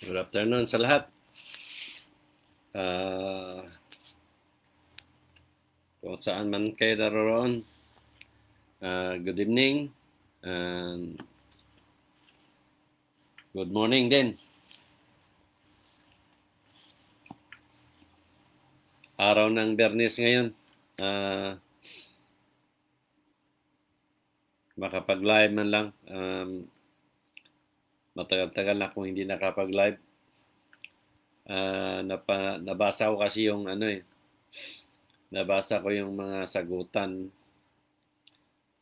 Good afternoon sa lahat. Ah, kung saan man kayo naroon, good evening and good morning din. Araw ng Biyernes ngayon. Makapag-live man lang. Matagal-tagal na akong hindi nakapag-live. Nabasa ko kasi yung nabasa ko yung mga sagutan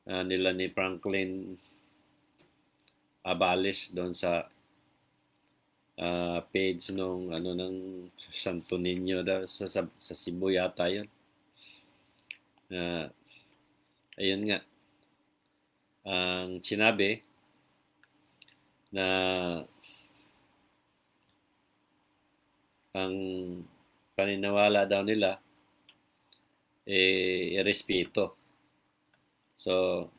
nila ni Franklin Abales doon sa page nung ng Santo Niño daw sa Cebu yata yun. Ayun nga. Ang sinabi na ang paniniwala daw nila irespeto. So,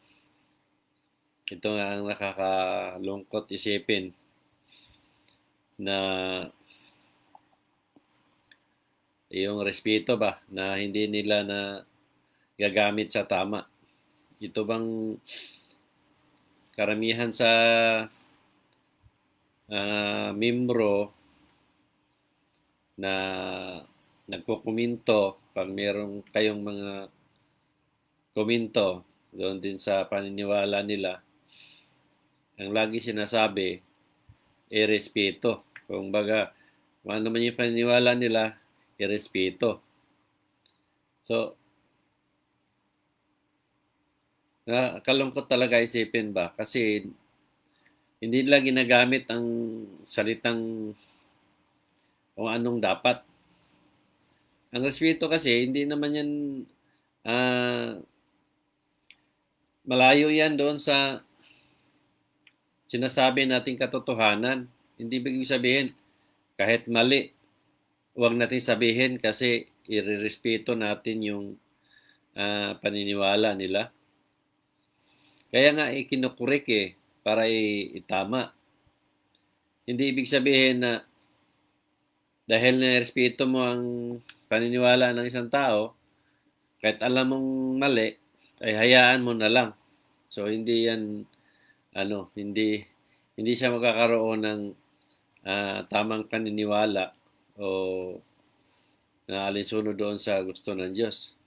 ito nga ang nakakalungkot isipin na yung respeto ba na hindi nila na gagamit sa tama. Ito bang karamihan sa membro na nagkukomento pag meron kayong mga komento doon din sa paniniwala nila, ang lagi sinasabi respeto. Kung baga, kung ano man yung paniniwala nila, respeto. So, nakalungkot talaga isipin ba? Kasi hindi nila ginagamit ang salitang kung anong dapat. Ang respeto kasi, hindi naman yan malayo yan doon sa sinasabi nating katotohanan. Hindi ibig sabihin, kahit mali, huwag natin sabihin kasi irerespeto natin yung paniniwala nila. Kaya nga kinukurek para itama. Hindi ibig sabihin na dahil nirespeto mo ang paniniwala ng isang tao, kahit alam mong mali, ay hayaan mo na lang. So hindi yan hindi siya magkakaroon ng tamang paniniwala o na alinsunod doon sa gusto ng Diyos.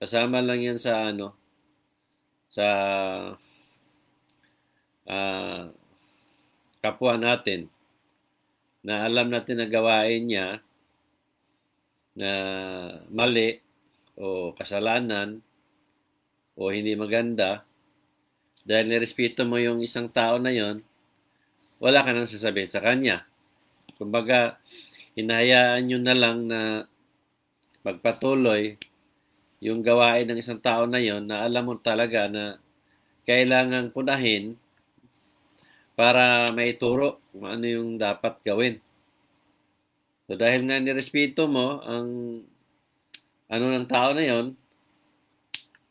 Kasama lang yan sa sa kapwa natin na alam natin na gawain niya na mali o kasalanan o hindi maganda, dahil nirespeto mo yung isang tao na yon, wala ka nang sasabihin sa kanya. Kumbaga, hinahayaan nyo na lang na magpatuloy yung gawain ng isang tao na yon na alam mo talaga na kailangang punahin para maituro kung ano yung dapat gawin. So dahil nga nirespeto mo ang ng tao na yon,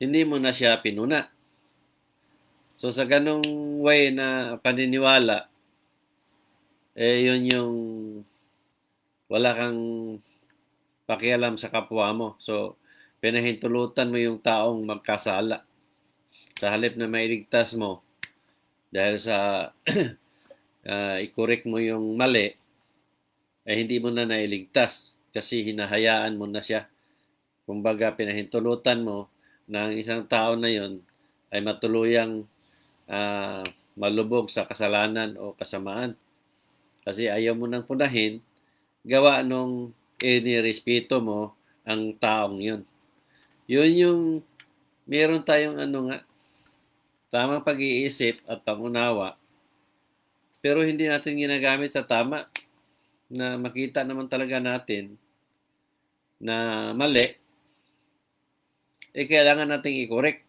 hindi mo na siya pinuna. So sa ganong way na paniniwala, yun yung wala kang pakialam sa kapwa mo. So pinahintulutan mo yung taong magkasala. Sa halip na mailigtas mo dahil sa i-correct mo yung mali, hindi mo na nailigtas kasi hinahayaan mo na siya. Kumbaga, pinahintulutan mo na ang isang tao na yon ay matuluyang malubog sa kasalanan o kasamaan. Kasi ayaw mo nang punahin, gawa nung inirespeto mo ang taong yun. Yun yung meron tayong tamang pag-iisip at pangunawa, pero hindi natin ginagamit sa tama na makita naman talaga natin na mali kailangan nating i-correct.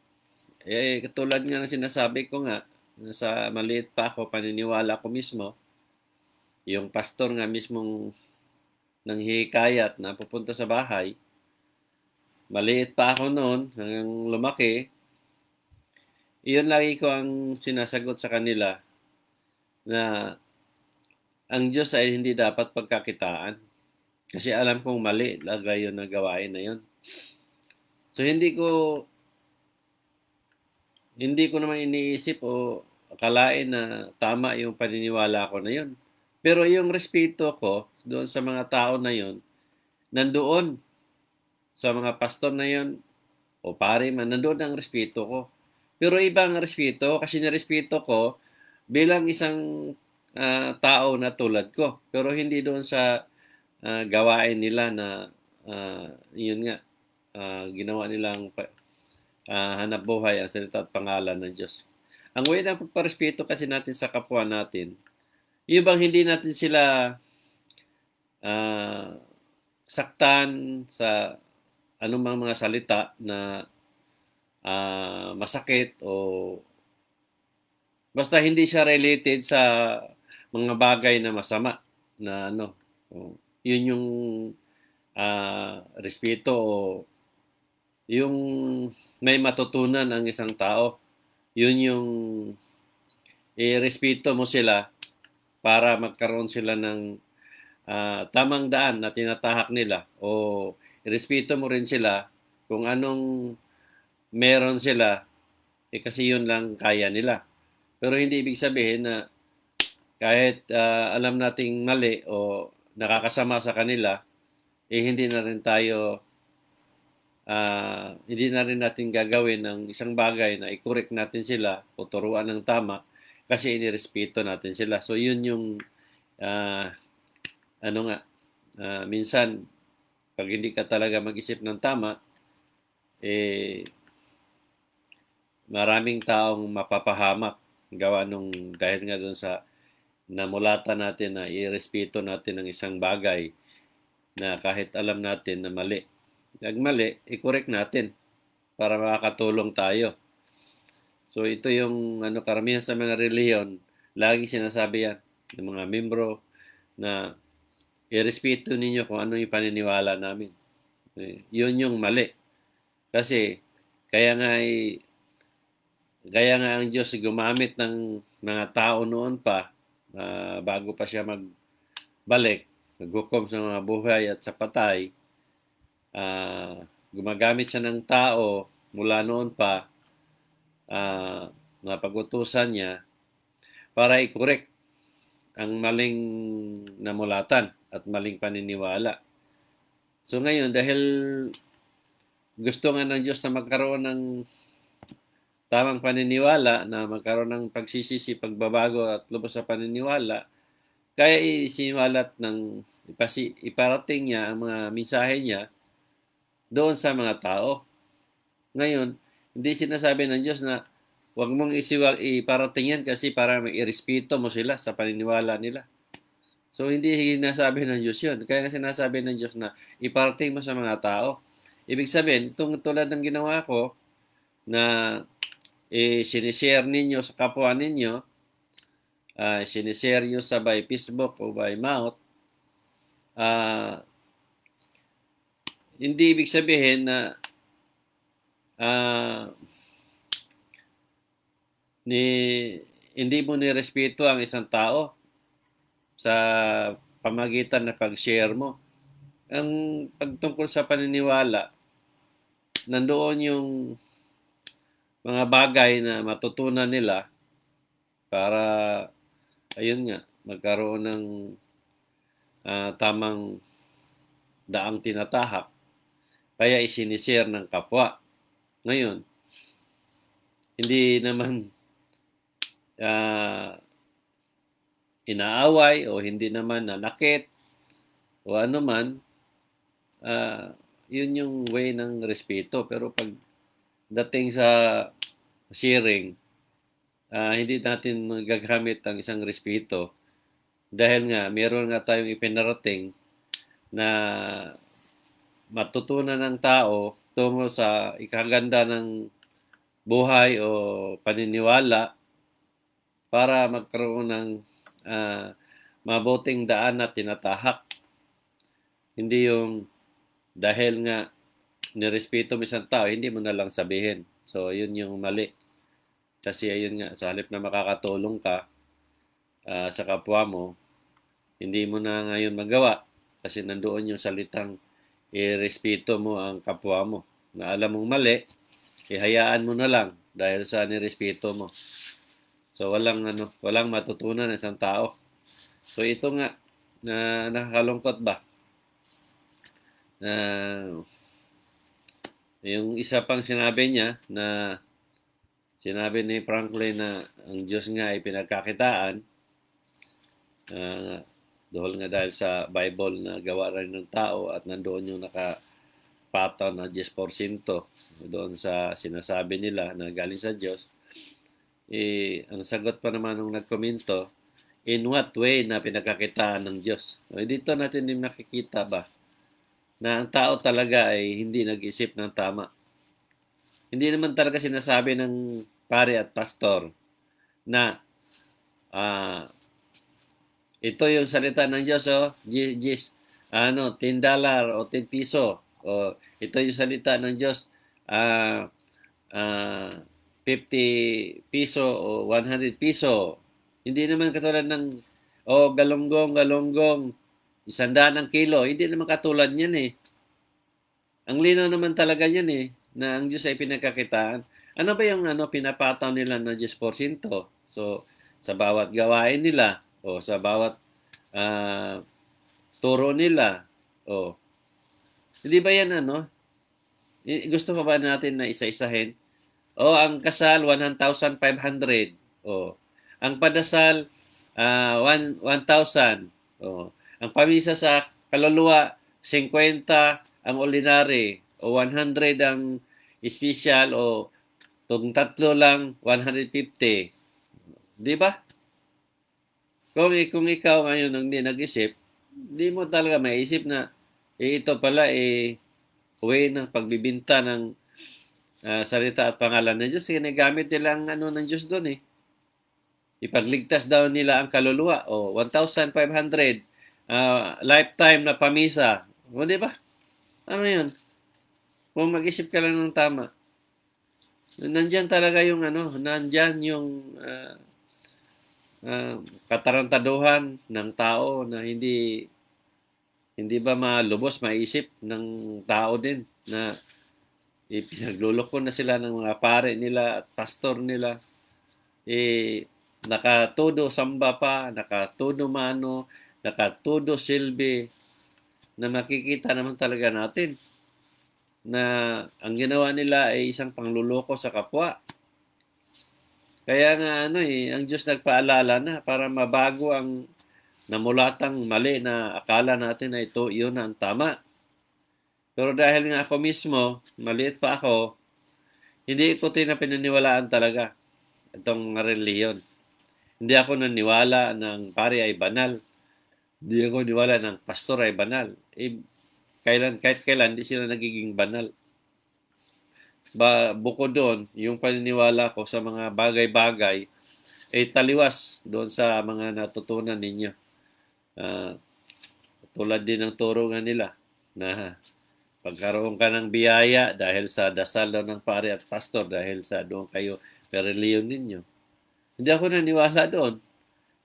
Katulad nga ng sinasabi ko nga, sa maliit pa ako, paniniwala ko mismo, yung pastor nga mismong nanghihikayat na pupunta sa bahay, maliit pa ako noon, hanggang lumaki, iyon lagi ko ang sinasagot sa kanila na ang Diyos ay hindi dapat pagkakitaan. Kasi alam kong mali, lagay yun na gawain na yun. So hindi ko naman iniisip o akalain na tama yung paniniwala ko na yun. Pero yung respeto ko doon sa mga tao na yun, nandoon sa mga pastor na yun, o pare man, nandoon ang respeto ko. Pero ibang respeto, kasi nirespeto ko bilang isang tao na tulad ko. Pero hindi doon sa gawain nila na yun nga, ginawa nilang hanap buhay ang salita at pangalan ng Diyos. Ang way ng pagparespeto kasi natin sa kapwa natin, yung bang hindi natin sila saktan sa anumang mga salita na masakit o basta hindi siya related sa mga bagay na masama na yun yung respeto o yung may matutunan ang isang tao. Yun yung irespeto mo sila para magkaroon sila ng tamang daan na tinatahak nila o irespeto mo rin sila kung anong meron sila kasi yun lang kaya nila. Pero hindi ibig sabihin na kahit alam nating mali o nakakasama sa kanila, hindi na rin tayo hindi na rin natin gagawin ng isang bagay na i-correct natin sila o turuan ng tama kasi inirespeto natin sila. So yun yung minsan pag hindi ka talaga mag-isip ng tama, maraming taong mapapahamak gawa nung dahil nga doon sa namulatan natin na irespeto natin ng isang bagay na kahit alam natin na mali. Pag mali, i-correct natin para makakatulong tayo. So ito yung karamihan sa mga reliyon, lagi sinasabi yan ng mga membro na irespeto ninyo kung ano yung paniniwala namin. Yun yung mali. Kasi kaya nga ang Diyos gumamit ng mga tao noon pa bago pa siya magbalik, naghukom sa mga buhay at sa patay. Gumagamit siya ng tao mula noon pa na pag-utusan niya para i-correct ang maling namulatan at maling paniniwala. So ngayon, dahil gusto nga ng Diyos na magkaroon ng tamang paniniwala, na magkaroon ng pagsisisi, pagbabago at lubos sa paniniwala, kaya isiniwalat iparating niya ang mga mensahe niya doon sa mga tao. Ngayon, hindi sinasabi ng Diyos na huwag mong iparating yan kasi para mai-respeto mo sila sa paniniwala nila. So, hindi sinasabi ng Diyos yun. Kaya sinasabi ng Diyos na iparating mo sa mga tao. Ibig sabihin, itong tulad ng ginawa ko na sinishare ninyo sa kapwa ninyo, sinishare nyo sa by Facebook o by mouth, hindi ibig sabihin na hindi mo nirespeto ang isang tao sa pamagitan na pag-share mo. Ang pagtungkol sa paniniwala, nandoon yung mga bagay na matutunan nila para ayun nga, magkaroon ng tamang daang tinatahak. Kaya isinishare ng kapwa. Ngayon, hindi naman inaaway o hindi naman nanakit o ano man, yun yung way ng respeto. Pero pag dating sa sharing, hindi natin gagamit ang isang respeto dahil nga meron nga tayong ipinarating na matutunan ng tao tungo sa ikaganda ng buhay o paniniwala para magkaroon ng mabuting daan na tinatahak. Hindi yung dahil nga nirespeto mo isang tao, hindi mo na lang sabihin. So, yun yung mali. Kasi ayun nga, sa halip na makakatulong ka sa kapwa mo, hindi mo na ngayon magawa kasi nandoon yung salitang irespeto mo ang kapwa mo. Na alam mong mali, ihayaan mo na lang dahil sa nirespeto mo. So walang matutunan ng isang tao. So ito nga na nakakalungkot ba? Yung isa pang sinabi niya na sinabi ni Franklin na ang Diyos nga ay pinagkakitaan dahil sa Bible na gawa rin ng tao at nandoon yung nakapataw na 10% doon sa sinasabi nila na galing sa Diyos. Ang sagot pa naman nung nagkomento, in what way na pinagkakitaan ng Diyos? Dito natin din nakikita ba na ang tao talaga ay hindi nag-isip ng tama. Hindi naman talaga sinasabi ng pare at pastor na ito yung salita ng Diyos, $10 o 10 piso. O ito yung salita ng Diyos, 50 piso o 100 piso. Hindi naman katulad ng galunggong, 100 ng kilo. Hindi naman katulad niyan eh. Ang linaw naman talaga yan eh, na ang Diyos ay pinagkakitaan. Ano ba yung pinapataw nila na 10%? So, sa bawat gawain nila, o sa bawat turo nila, hindi ba yan gusto pa ba natin na isa-isahin? Ang kasal 1,500. Ang padasal 1,000. Ang pamisa sa kaluluwa 50 ang ordinary o 100 ang special o kung tatlo lang 150. Di ba? Kung ikaw ngayon ang nag-isip, di mo talaga maiisip na ito pala way ng pagbibinta ng salita at pangalan ng Diyos. Ginagamit nila ang ng Diyos doon eh. Ipagligtas daw nila ang kaluluwa. 1,500 lifetime na pamisa. Di ba? Ano yun? Kung mag-isip ka lang ng tama. Nandyan talaga yung nandyan yung katarantaduhan ng tao na hindi ba malubos maisip ng tao din na ipinagluloko na sila ng mga pare nila at pastor nila. Nakatudo samba pa, nakatudo mano, nakatudo silbi na makikita naman talaga natin na ang ginawa nila ay isang pangluloko sa kapwa. Kaya nga ang Diyos nagpaalala na para mabago ang namulatang mali na akala natin na yun ang tama. Pero dahil nga ako mismo, maliit pa ako, hindi ko pinaniwalaan talaga itong reliyon. Hindi ako naniwala ng pare ay banal. Hindi ako naniwala ng pastor ay banal. Kahit kailan, hindi sila nagiging banal. Bukod doon, yung paniniwala ko sa mga bagay-bagay ay taliwas doon sa mga natutunan ninyo. Tulad din ng turo nga nila na pagkaroon ka ng biyaya dahil sa dasal ng pare at pastor, dahil sa doon kayo pereliyon ninyo. Hindi ako naniwala doon.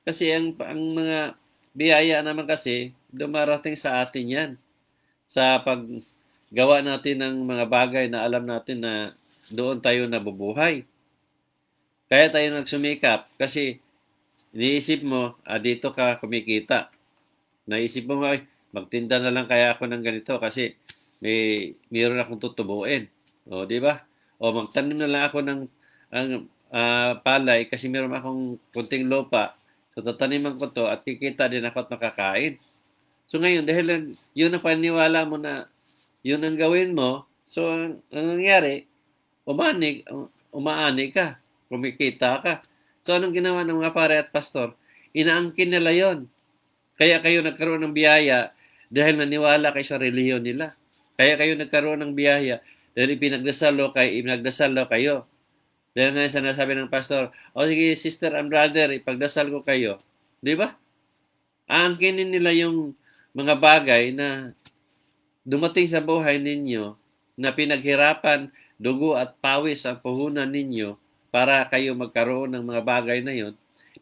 Kasi ang mga biyaya naman kasi dumarating sa atin yan. Sa paggawa natin ng mga bagay na alam natin na doon tayo nabubuhay. Kaya tayo nagsumikap kasi iniisip mo, dito ka kumikita. Naisip mo, magtinda na lang kaya ako ng ganito kasi mayroon akong tutubuin. Di ba? Magtanim na lang ako ng palay kasi mayroon akong kunting lupa. So, tataniman ko to at kikita din ako at makakain. So ngayon, dahil yun ang paniniwala mo na yun ang gawin mo, so ang nangyari, umaani ka, kumikita ka. So anong ginawa ng mga pare at pastor? Inaangkin nila yon. Kaya kayo nagkaroon ng biyaya dahil naniwala kayo sa reliyon nila. Kaya kayo nagkaroon ng biyaya Dahil ipinagdasal daw kayo. Dahil nga sinasabi ng pastor, o sige, sister and brother, ipagdasal ko kayo. Di ba? Aangkinin nila yung mga bagay na dumating sa buhay ninyo na pinaghirapan, dugo at pawis ang puhunan ninyo para kayo magkaroon ng mga bagay na yon.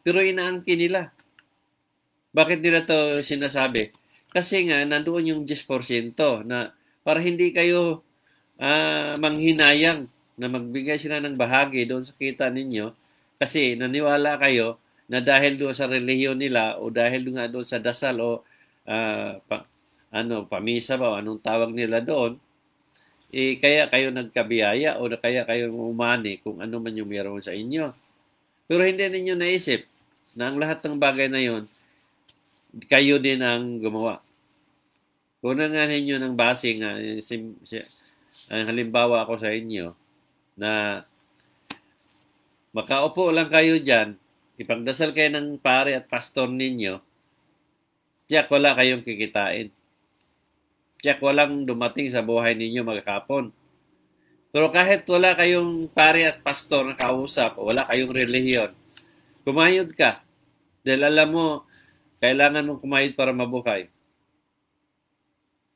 Pero inaangkin nila. Bakit nila to sinasabi? Kasi nga, nandoon yung 10% na para hindi kayo manghinayang na magbigay sila ng bahagi doon sa kita ninyo kasi naniwala kayo na dahil doon sa relihiyon nila o dahil doon sa dasal o pamisa ba o anong tawag nila doon, kaya kayo nagkabiyaya o kaya kayo umani kung ano man yung meron sa inyo. Pero hindi ninyo naisip na ang lahat ng bagay na yon kayo din ang gumawa. Kung nga ninyo ng base nga, ang halimbawa ako sa inyo, na makaupo lang kayo dyan, ipagdasal kayo ng pare at pastor ninyo, tiyak wala kayong kikitain. Tiyak walang dumating sa buhay ninyo magkakapon. Pero kahit wala kayong pare at pastor na kausap, wala kayong relihiyon, kumayod ka. Dahil alam mo, kailangan mong kumayod para mabuhay.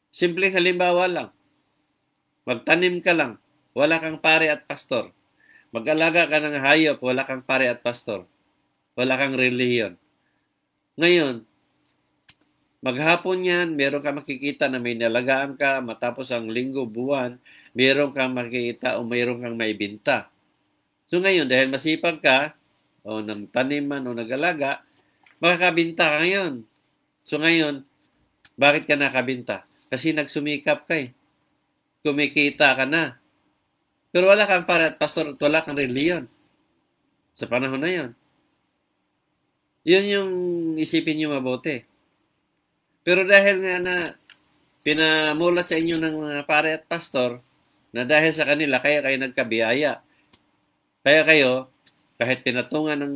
Simpleng halimbawa lang. Magtanim ka lang, wala kang pare at pastor. Mag-alaga ka ng hayop, wala kang pare at pastor. Wala kang relihiyon. Ngayon, maghapon yan, meron ka makikita na may nalagaan ka, matapos ang linggo, buwan, meron kang makikita o meron kang maibinta. So ngayon, dahil masipag ka, o nagtaniman o nag-alaga, makakabinta ka ngayon. So ngayon, bakit ka nakabinta? Kasi nagsumikap ka eh. Kumikita ka na. Pero wala kang pare at pastor at wala kang reliyon. Sa panahon na yon. Yun yung isipin nyo mabuti. Pero dahil nga na pinamulat sa inyo ng mga pare at pastor, na dahil sa kanila, kaya kayo nagkabiyaya. Kaya kayo, kahit pinatungan ng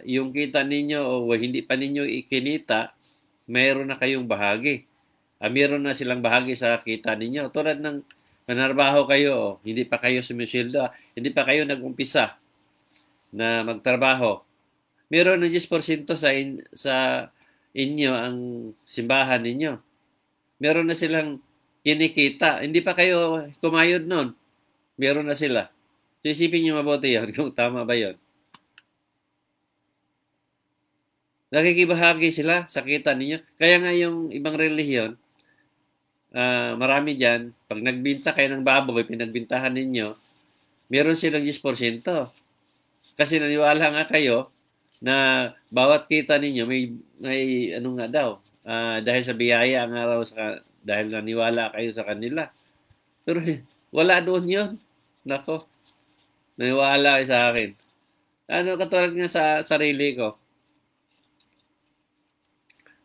yung kita ninyo o hindi pa ninyo ikinita, mayroon na kayong bahagi. Mayroon na silang bahagi sa kita ninyo. Tulad ng manarbaho kayo, hindi pa kayo sumisildo, hindi pa kayo nag-umpisa na magtrabaho. Meron na 10% sa inyo ang simbahan ninyo. Meron na silang kinikita. Hindi pa kayo kumayod nun. Meron na sila. So, isipin nyo mabuti yan kung tama ba yon. Nakikibahagi sila sa kita ninyo. Kaya nga yung ibang relihiyon, marami dyan, pag nagbinta kayo ng baboy, pinagbintahan ninyo, meron silang 10%. Kasi naniwala nga kayo na bawat kita ninyo may ano nga daw, dahil sa biyaya nga raw, dahil naniwala kayo sa kanila. Pero wala doon yun. Nako, naniwala kayo sa akin. Katulad nga sa sarili ko.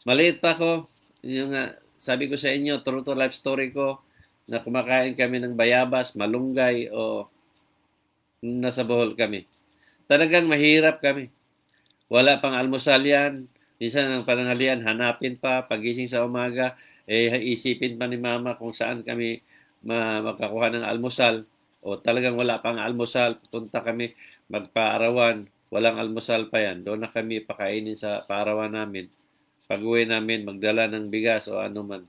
Maliit pa ko, yung sabi ko sa inyo, true to life story ko, na kumakain kami ng bayabas, malunggay, o nasa Bohol kami. Talagang mahirap kami. Wala pang almusal yan. Minsan ang pananghalian, hanapin pa. Pagising sa umaga, isipin pa ni mama kung saan kami makakuha ng almusal. O talagang wala pang almusal. Punta kami magpaarawan. Walang almusal pa yan. Doon na kami pakainin sa paarawan namin. Pag-uwi namin, magdala ng bigas o ano man.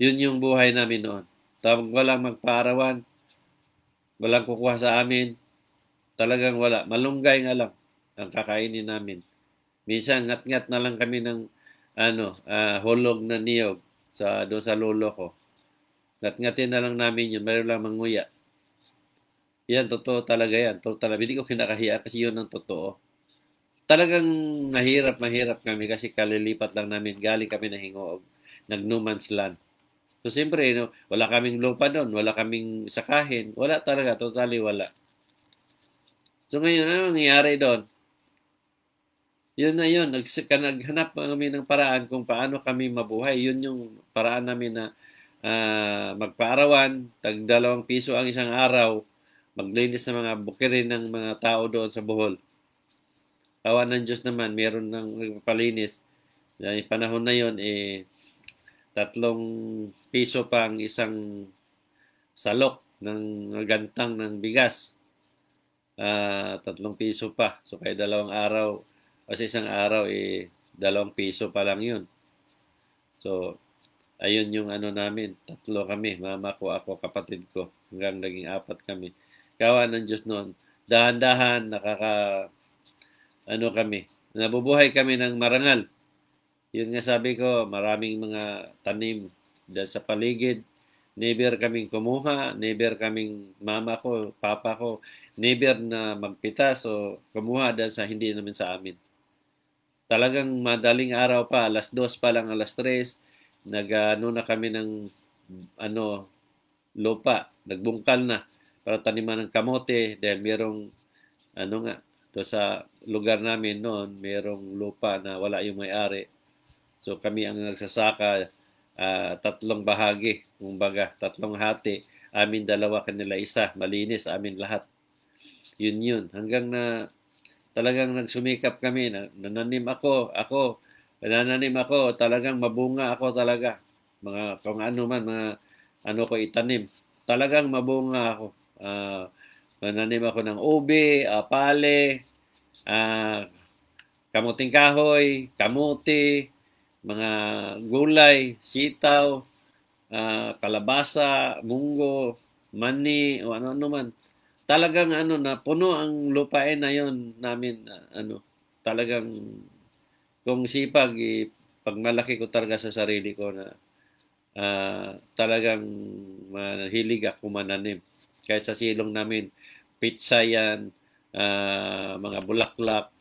Yun yung buhay namin noon. Tapos walang magpaarawan. Walang kukuha sa amin. Talagang wala. Malunggay nga lang ang kakainin namin. Minsan, ngat-ngat na lang kami ng hulog na niyog doon sa lolo ko. Ngat-ngatin na lang namin yun. Mayroon lang manguya. Yan, totoo talaga yan. Totoo talaga. Hindi ko kinakahiya kasi yun ang totoo. Talagang mahirap kami kasi kalilipat lang namin. Galing kami na Hingog. Nag-No Man's Land. So, siyempre, wala kaming lupa doon. Wala kaming sakahin. Wala talaga. Totally wala. So, ngayon, ano nangyayari doon? Yun na yun. Naghanap kami ng paraan kung paano kami mabuhay. Yun yung paraan namin na magpaarawan. Tag 2 piso ang isang araw. Maglinis ng mga bukirin ng mga tao doon sa Bohol. Awa ng Diyos naman, meron ng nagpapalinis. Dahil panahon na yon 3 piso pa ang isang salok ng gantang ng bigas. 3 piso pa. So, kaya 2 araw, kasi isang araw, 2 piso pa lang yun. So, ayun yung ano namin, 3 kami, mama ko, ako, kapatid ko, hanggang naging 4 kami. Kawa ng Diyos noon. Dahan-dahan, ano kami, nabubuhay kami ng marangal. Yun nga sabi ko, maraming mga tanim dahil sa paligid. Never kaming kumuha, never kaming mama ko, papa ko, never na magpitas o kumuha dahil sa hindi naman sa amin. Talagang madaling araw pa, 2:00 pa lang, 3:00, nag-ano na kami ng ano, lupa, nagbungkal na para taniman ng kamote dahil merong ano nga, do sa lugar namin noon, merong lupa na wala yung may-ari. So kami ang nagsasaka, 3 bahagi, kumbaga 3 hati, amin 2, kanila 1, malinis amin lahat. Yun. Hanggang na talagang nagsumikap kami, nananim ako, talagang mabunga ako talaga. Mga kung ano man, mga ano ko itanim. Talagang mabunga ako. Nananim ako ng ube, pale, kamuting kahoy, kamuti, mga gulay, sitaw, kalabasa, munggo, mani, o ano-ano man. Talagang ano na, puno ang lupain na yon namin, talagang kung sipag, pagmalaki ko talaga sa sarili ko na talagang mahilig ako mananim. Kahit sa silong namin, pizza yan, mga bulaklak,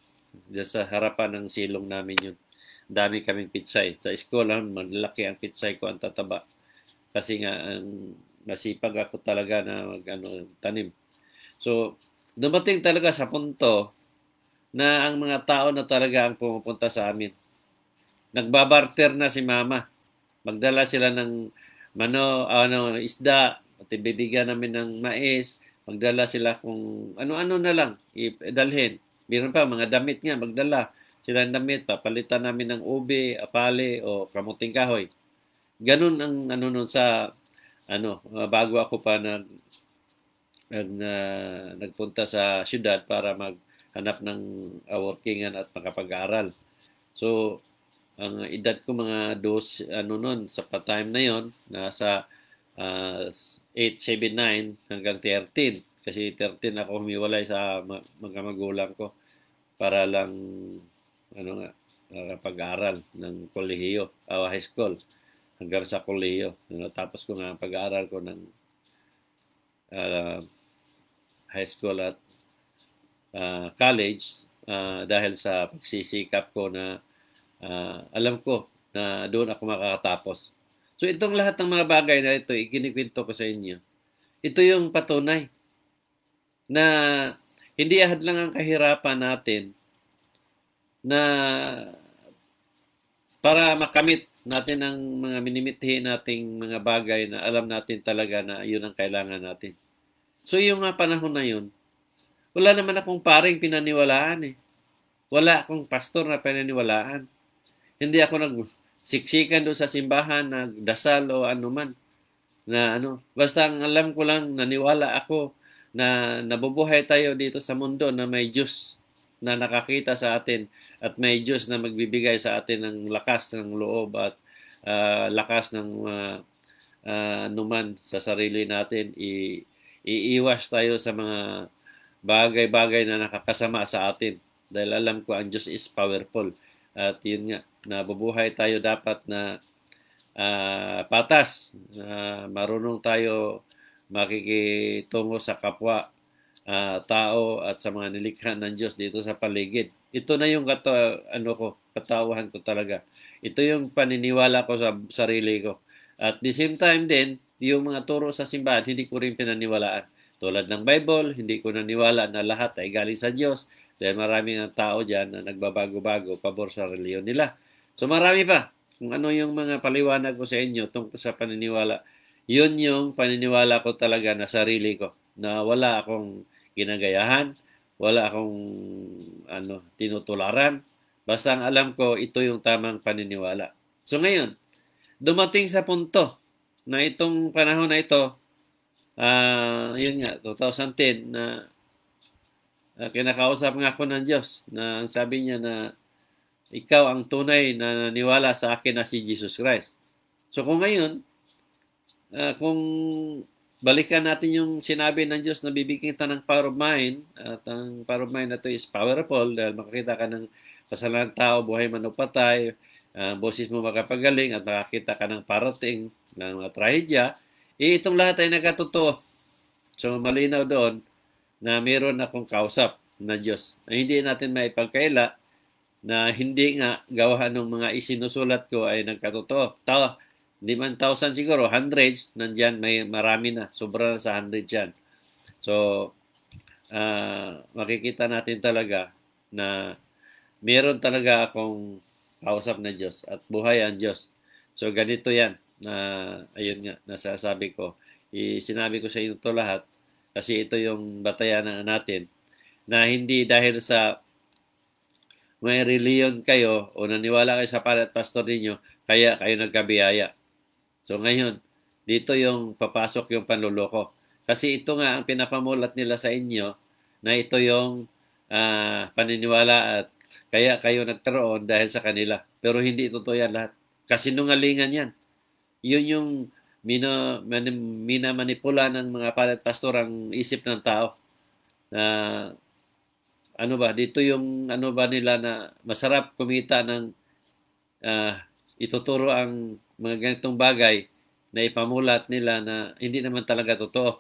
dyan sa harapan ng silong namin yun. Dami kaming pitsay. Sa school, malaki ang pitsay ko, ang tataba. Kasi nga, masipag ako talaga na tanim. So, dumating talaga sa punto na ang mga tao na talaga ang pumupunta sa amin. Nagbabarter na si mama. Magdala sila ng isda, at bibigyan namin ng mais, magdala sila kung ano-ano na lang, idalhin. Meron pa, mga damit nga, magdala sila ng damit, papalitan namin ng ube, apale, o kamuting kahoy. Ganun ang nun sa, bago ako pa nagpunta sa syudad para maghanap ng workingan at makapag-aral. So, ang edad ko mga nun, sa pa-time na yon, nasa 8, 7, 9 hanggang 13. Kasi 13 ako humiwalay sa mga magulang ko para lang pag-aral ng kolehiyo, high school, hanggang sa kolehiyo. Tapos ko nga pag-aaral ko ng high school at college dahil sa pagsisikap ko na alam ko na doon ako makakatapos. So itong lahat ng mga bagay na ito, ikinikwento ko sa inyo. Ito yung patunay na hindi ahad lang ang kahirapan natin na para makamit natin ang mga minimithi nating mga bagay na alam natin talaga na yun ang kailangan natin. So yung panahon na yun, wala naman akong paring pinaniwalaan eh. Wala akong pastor na pinaniwalaan. Hindi ako nagsiksikan doon sa simbahan, nagdasal o anuman. Basta ang alam ko lang, naniwala ako na nabubuhay tayo dito sa mundo na may Diyos na nakakita sa atin at may Diyos na magbibigay sa atin ng lakas ng loob at lakas ng anuman sa sarili natin. Iiwas tayo sa mga bagay-bagay na nakakasama sa atin dahil alam ko ang Diyos is powerful. At yun nga, nabubuhay tayo dapat na patas, marunong tayo makikitungo sa kapwa tao at sa mga nilikha ng Diyos dito sa paligid. Ito na yung katauhan ko talaga. Ito yung paniniwala ko sa sarili ko. At the same time din, yung mga turo sa simbahan, hindi ko rin pinaniwalaan. Tulad ng Bible, hindi ko naniwala na lahat ay galing sa Diyos dahil maraming ang tao dyan na nagbabago-bago pabor sa reliyon nila. So marami pa. Kung ano yung mga paliwanag ko sa inyo tungkol sa paniniwala, yun yung paniniwala ko talaga na sarili ko. Na wala akong ginagayahan, wala akong tinutularan. Basta ang alam ko, ito yung tamang paniniwala. So ngayon, dumating sa punto na itong panahon na ito, Yun nga, 2010 na kinakausap nga ako ng Diyos na ang sabi niya na ikaw ang tunay na naniwala sa akin na si Jesus Christ. So kung ngayon, kung balikan natin yung sinabi ng Diyos na bibigyan kita ng power of mind, at ang power of mind na to is powerful dahil makakita ka ng kasalanan ng tao, buhay man o patay, boses mo makapagaling at makakita ka ng parating ng mga trahedya, itong lahat ay nagkatotoo. So malinaw doon na meron akong kausap na Diyos na hindi natin maipagkaila na hindi nga gawa ng mga isinusulat ko ay nagkatotoo. Hindi man 1,000 siguro, hundreds, nandyan, may marami na. Sobra na sa 100 yan. So, makikita natin talaga na meron talaga akong kausap na Diyos at buhay ang Diyos. So, ganito yan. Ayun nga, nasasabi ko. Sinabi ko sa inyo ito lahat kasi ito yung batayan natin na hindi dahil sa may reliyon kayo o naniwala kayo sa pare at pastor ninyo, kaya kayo nagkabiyaya. So ngayon, dito yung papasok yung panluloko. Kasi ito nga ang pinapamulat nila sa inyo na ito yung paniniwala at kaya kayo nagkaroon dahil sa kanila. Pero hindi totoo yan lahat. Kasinungalingan yan. Yun yung minamanipula ng mga pare at pastor ang isip ng tao. Ano ba, dito yung ano ba nila na masarap kumita ng ituturo ang mga ganitong bagay na ipamulat nila na hindi naman talaga totoo.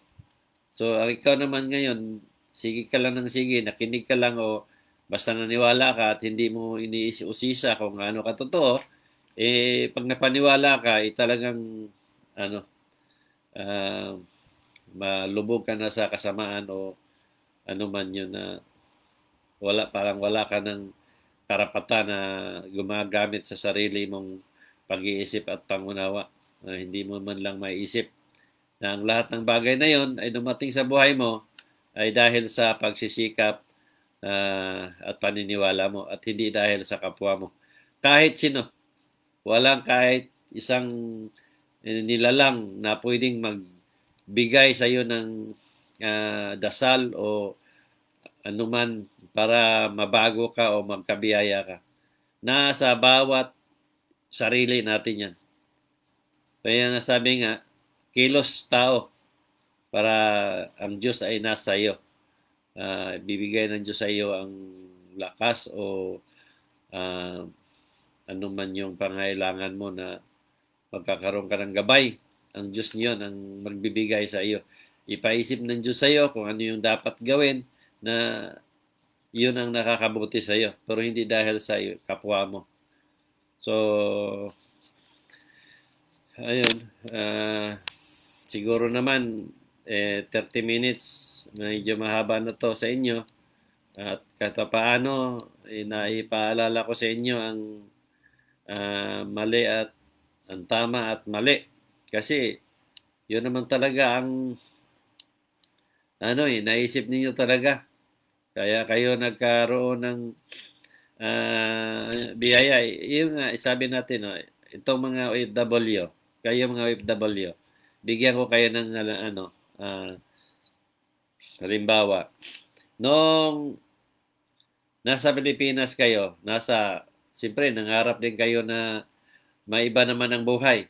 So, ikaw naman ngayon, sige ka lang ng sige, nakinig ka lang o basta naniwala ka at hindi mo iniusisa kung ano ka totoo, pag napaniwala ka, talagang malubog ka na sa kasamaan o ano man yun na parang wala ka ng karapatan na gumagamit sa sarili mong pag-iisip at pangunawa. Hindi mo man lang maiisip na ang lahat ng bagay na yon ay dumating sa buhay mo ay dahil sa pagsisikap at paniniwala mo at hindi dahil sa kapwa mo. Kahit sino, walang kahit isang nilalang na pwedeng magbigay sa iyo ng dasal o anuman para mabago ka o magkabiyaya ka. Nasa bawat sarili natin yan. Kaya nasabi nga, kilos tao para ang Diyos ay nasa iyo. Bibigay ng Diyos sa iyo ang lakas o anuman yung pangailangan mo na magkakaroon ka ng gabay. Ang Diyos niyon ang magbibigay sa iyo. Ipaisip ng Diyos sa iyo kung ano yung dapat gawin na yun ang nakakabuti sa iyo. Pero hindi dahil sa iyo, kapwa mo. So, ayun. Siguro naman, 30 minutes, medyo mahaba na to sa inyo. At kahit paano, naipaalala ko sa inyo ang mali at ang tama at mali. Kasi, yun naman talaga ang naisip ninyo talaga. Kaya kayo nagkaroon ng biyaya. Yung nga, sabi natin, itong mga OFW, kayo mga OFW, bigyan ko kayo ng halimbawa, nung nasa Pilipinas kayo, siyempre, nangarap din kayo na maiba naman ang buhay.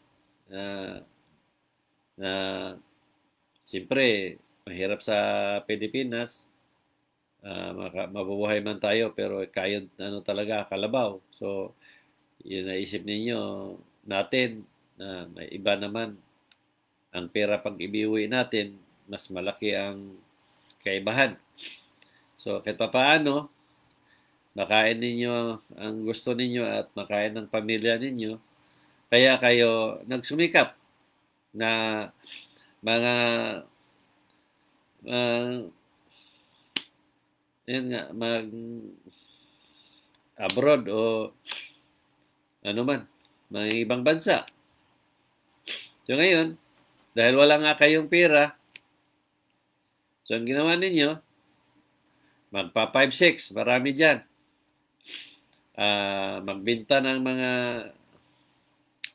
Siyempre, mahirap sa Pilipinas, mabubuhay man tayo pero kayo talaga kalabaw. So, yun naisip ninyo natin na may iba naman ang pera pag ibiuwi natin, mas malaki ang kaibahan. So, kahit paano, makain ninyo ang gusto ninyo at makain ng pamilya ninyo. Kaya kayo nagsumikap na mga yun nga, abroad o ano man, mga ibang bansa. So ngayon, dahil wala nga kayong pera, so ang ginawa ninyo, magpa 5-6, marami dyan. Magbenta ng mga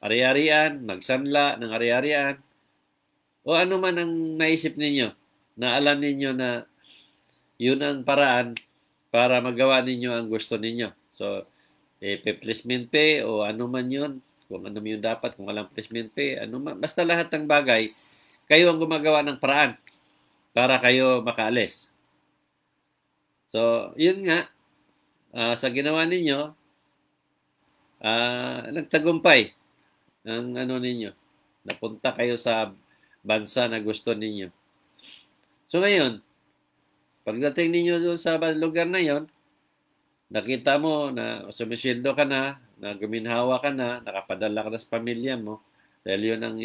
ari-arian, magsanla ng ari-arian, o ano man ang naisip ninyo, na alam ninyo na yun ang paraan para magawa ninyo ang gusto ninyo. So, placement pay o ano man yun, kung ano man yun dapat, kung walang placement pay, ano man, basta lahat ng bagay, kayo ang gumagawa ng paraan para kayo makaalis. So, yun nga, sa ginawa ninyo, nagtagumpay ang ano ninyo. Napunta kayo sa bansa na gusto ninyo. So ngayon, pagdating ninyo doon sa lugar na yon, nakita mo na sumisweldo ka na guminhawa ka na, nakapadala ka na sa pamilya mo, dahil yun ang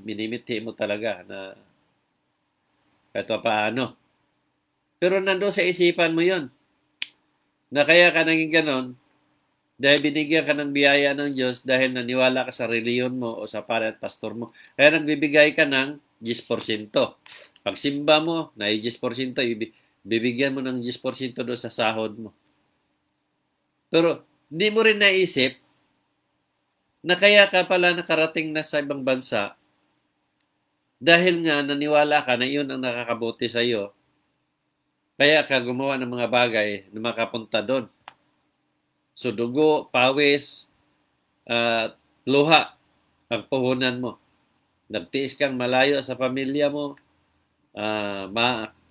minimithi mo talaga na kahit paano. Pero nandoon sa isipan mo yon, na kaya ka naging ganon, dahil binigyan ka ng biyaya ng Diyos dahil naniwala ka sa reliyon mo o sa pare at pastor mo. Kaya nagbibigay ka ng 10%. Pagsimba mo, na 10%, bibigyan mo ng 10% doon sa sahod mo. Pero hindi mo rin naisip na kaya ka pala nakarating na sa ibang bansa dahil nga naniwala ka na yun ang nakakabuti sa iyo. Kaya ka gumawa ng mga bagay na makapunta doon. So dugo, pawis, luha ang puhunan mo. Nagtiis kang malayo sa pamilya mo,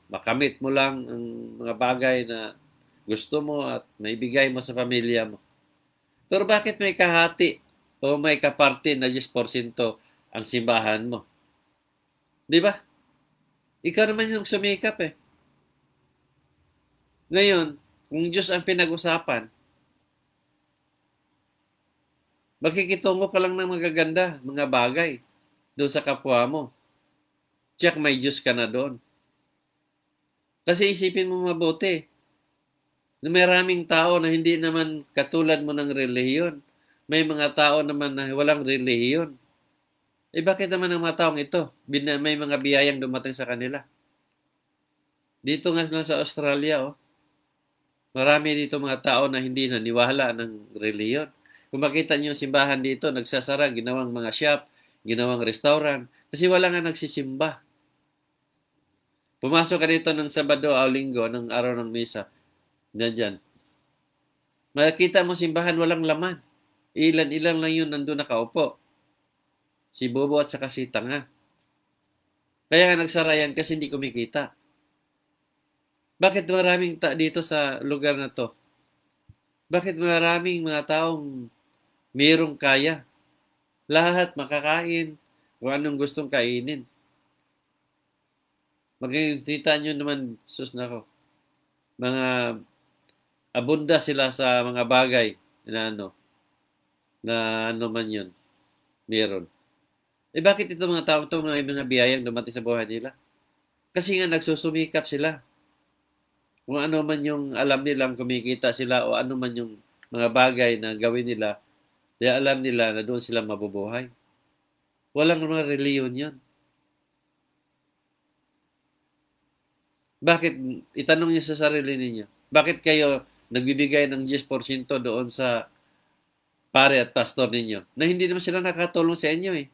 makamit mo lang ang mga bagay na gusto mo at maibigay mo sa pamilya mo. Pero bakit may kahati o may kaparte na 10% ang simbahan mo? Di ba? Ikaw naman yung sumikap eh. Ngayon, kung Diyos ang pinag-usapan, makikitungo ka lang ng magaganda, mga bagay doon sa kapwa mo. Check, may Diyos ka na doon. Kasi isipin mo mabuti, na may maraming tao na hindi naman katulad mo ng relihiyon. May mga tao naman na walang relihiyon. Bakit naman ang mga taong ito? May mga biyayang dumating sa kanila. Dito nga sa Australia, marami dito mga tao na hindi naniwala ng relihiyon. Kung makita niyo yung simbahan dito, nagsasara, ginawang mga shop, ginawang restaurant, kasi wala nga nagsisimba. Pumasok ka dito ng Sabado o Linggo, ng araw ng misa, dyan. Makikita mo simbahan, walang laman. Ilan-ilan lang yun nandun nakaupo. Si Bobo at saka si Tanga. Kaya nga nagsara yan kasi hindi kumikita. Bakit maraming dito sa lugar na to? Bakit maraming mga taong mayroong kaya? Lahat makakain kung anong gustong kainin. Makikita nyo naman, sus nako, mga abunda sila sa mga bagay na ano man yun, meron. Bakit ito mga tao ito, mga biyayang dumating sa buhay nila? Kasi nga nagsusumikap sila. Kung ano man yung alam nilang kumikita sila o ano man yung mga bagay na gawin nila, kaya alam nila na doon sila mabubuhay. Walang mga reliyon yun. Bakit? Itanong niyo sa sarili ninyo. Bakit kayo nagbibigay ng 10% doon sa pare at pastor ninyo? Na hindi naman sila nakatulong sa inyo eh.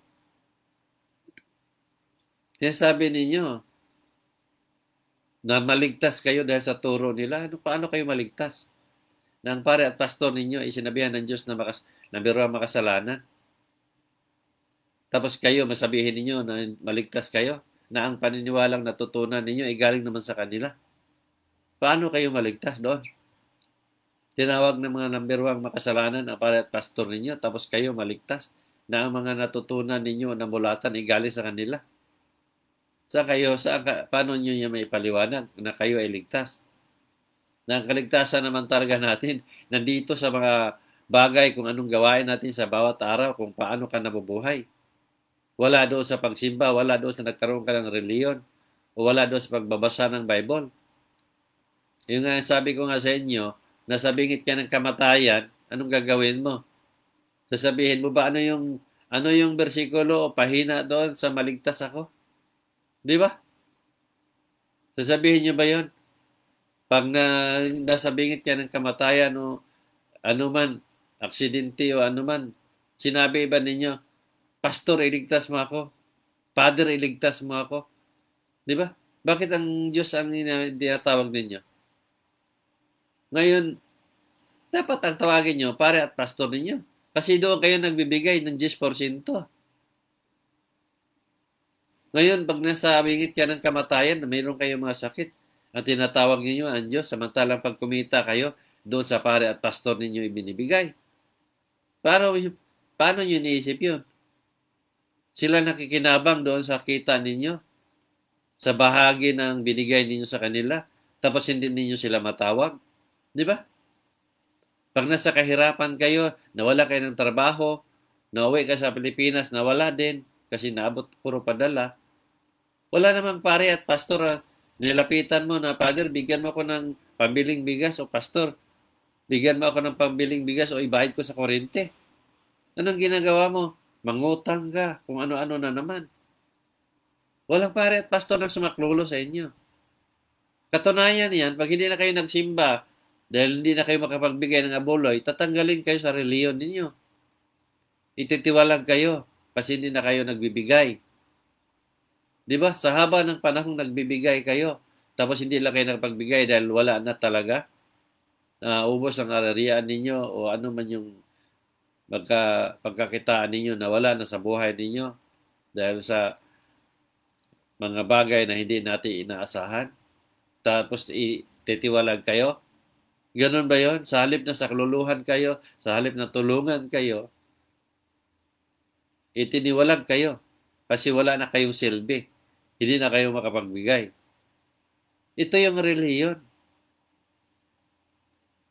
Kaya sabi ninyo, na maligtas kayo dahil sa turo nila. Paano kayo maligtas? Na ang pare at pastor ninyo ay sinabihan ng Diyos na biro ang makasalanan. Tapos kayo, masabihin ninyo na maligtas kayo, na ang paniniwalang natutunan ninyo ay galing naman sa kanila. Paano kayo maligtas doon? Tinawag ng mga number 1 makasalanan ang pare at pastor ninyo, tapos kayo maligtas, na ang mga natutunan ninyo na mulatan ay galing sa kanila. Paano nyo niya may paliwanag na kayo ay ligtas? Na ang kaligtasan naman talaga natin, nandito sa mga bagay kung anong gawain natin sa bawat araw, kung paano ka nabubuhay. Wala doon sa pagsimba, wala doon sa nagkaroon ka ng reliyon, o wala doon sa pagbabasa ng Bible. Yung nga sabi ko nga sa inyo, nasa bingit ka ng kamatayan, anong gagawin mo? Sasabihin mo ba ano yung bersikulo o pahina doon sa maligtas ako? Di ba? Sasabihin niyo ba yon? Pag nasa bingit ka ng kamatayan o ano man, aksidente o ano man, sinabi ba ninyo, Pastor, iligtas mo ako. Father, iligtas mo ako. Di ba? Bakit ang Diyos ang tinatawag ninyo? Ngayon, dapat ang tawagin nyo, pare at pastor ninyo. Kasi doon kayo nagbibigay ng 10%. Ngayon, pag nasa bingit ka ng kamatayan, mayroon kayong mga sakit, ang tinatawag ninyo ang Diyos, samantalang pag kumita kayo, doon sa pare at pastor ninyo ibinibigay. Paano nyo iniisip yun? Sila nakikinabang doon sa kita ninyo, sa bahagi ng binigay ninyo sa kanila, tapos hindi ninyo sila matawag. Di ba? Pag nasa kahirapan kayo, nawala kayo ng trabaho, nauwi ka sa Pilipinas, nawala din, kasi naabot puro padala. Wala namang pare at pastor, nilapitan mo na, Father, bigyan mo ako ng pambiling bigas, o pastor, bigyan mo ako ng pambiling bigas o ibayad ko sa kuryente. Anong ginagawa mo? Mangutang ka, kung ano-ano na naman. Walang pare at pastor na sumaklulo sa inyo. Katunayan yan, pag hindi na kayo nagsimba, dahil hindi na kayo makapagbigay ng abuloy, tatanggalin kayo sa reliyon ninyo. Ititiwalag kayo, kasi hindi na kayo nagbibigay. Di ba? Sa haba ng panahong nagbibigay kayo, tapos hindi lang kayo nakapagbigay dahil wala na talaga, ubos ang ararian ninyo o ano man yung pagkakitaan ninyo na wala na sa buhay ninyo dahil sa mga bagay na hindi natin inaasahan. Tapos titiwalag kayo. Ganun ba yon? Sa halip na sakluluhan kayo, sa halip na tulungan kayo, itiniwalag kayo kasi wala na kayong silbi. Hindi na kayo makapagbigay. Ito yung reliyon.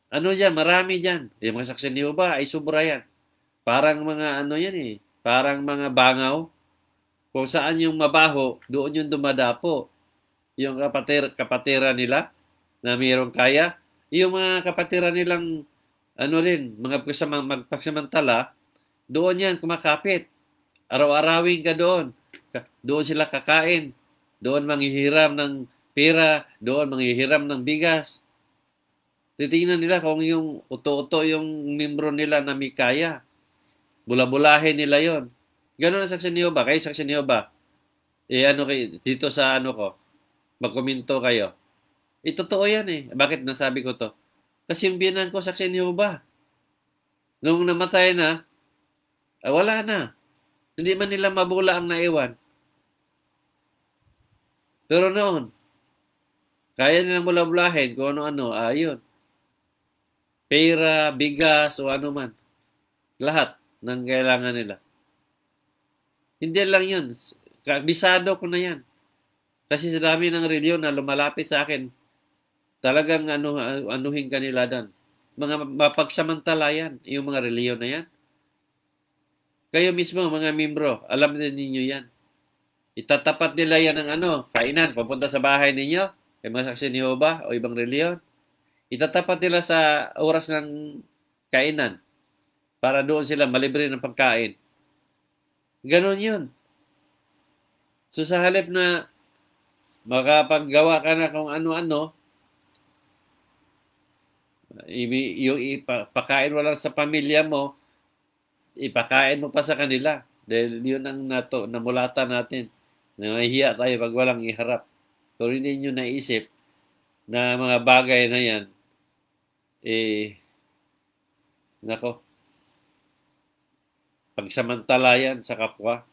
Ano yan? Marami dyan. Yung mga saksi ni Jehovah ay sobra yan. Parang mga ano yan eh. Parang mga bangaw. Kung saan yung mabaho, doon yung dumadapo. Yung kapatira nila na mayroong kaya. Yung mga kapatira nilang mga magpagsamantala, doon yan kumakapit. Araw-arawin ka doon. Doon sila kakain. Doon manghihiram ng pera. Doon manghihiram ng bigas. Titingnan nila kung yung uto-uto yung membro nila na may kaya. Bula-bulahin nila yon. Ganun ang saksi ni Jehovah. Kayo saksi ni Jehovah. Dito sa magkomento kayo. Totoo yan eh. Bakit nasabi ko to? Kasi yung biyanan ko saksi ni Jehovah. Nung namatay na, wala na. Hindi man nila mabula ang naiwan. Pero noon, kaya nilang bula-bulahin kung ano-ano, ayun. Pera, bigas, o ano man. Lahat ng kailangan nila. Hindi lang yun. Bisado ko na yan. Kasi sa dami ng reliyon na lumalapit sa akin, talagang anuhin kanila dan. Mga mapagsamantala yan, yung mga reliyon na yan. Kayo mismo, mga membro, alam din ninyo yan. Itatapat nila yan ng kainan, papunta sa bahay ninyo, yung mga saksi ni Jehovah o ibang reliyon. Itatapat nila sa oras ng kainan para doon sila malibre ng pagkain. Ganon yun. So sa halip na makapaggawa ka na kung ano-ano, yung ipakain mo lang sa pamilya mo, ipakain mo pa sa kanila. Dahil yun ang namulatan natin. Nahihiya tayo pag walang iharap. Pero hindi nyo naisip na mga bagay na yan, pagsamantala yan sa kapwa.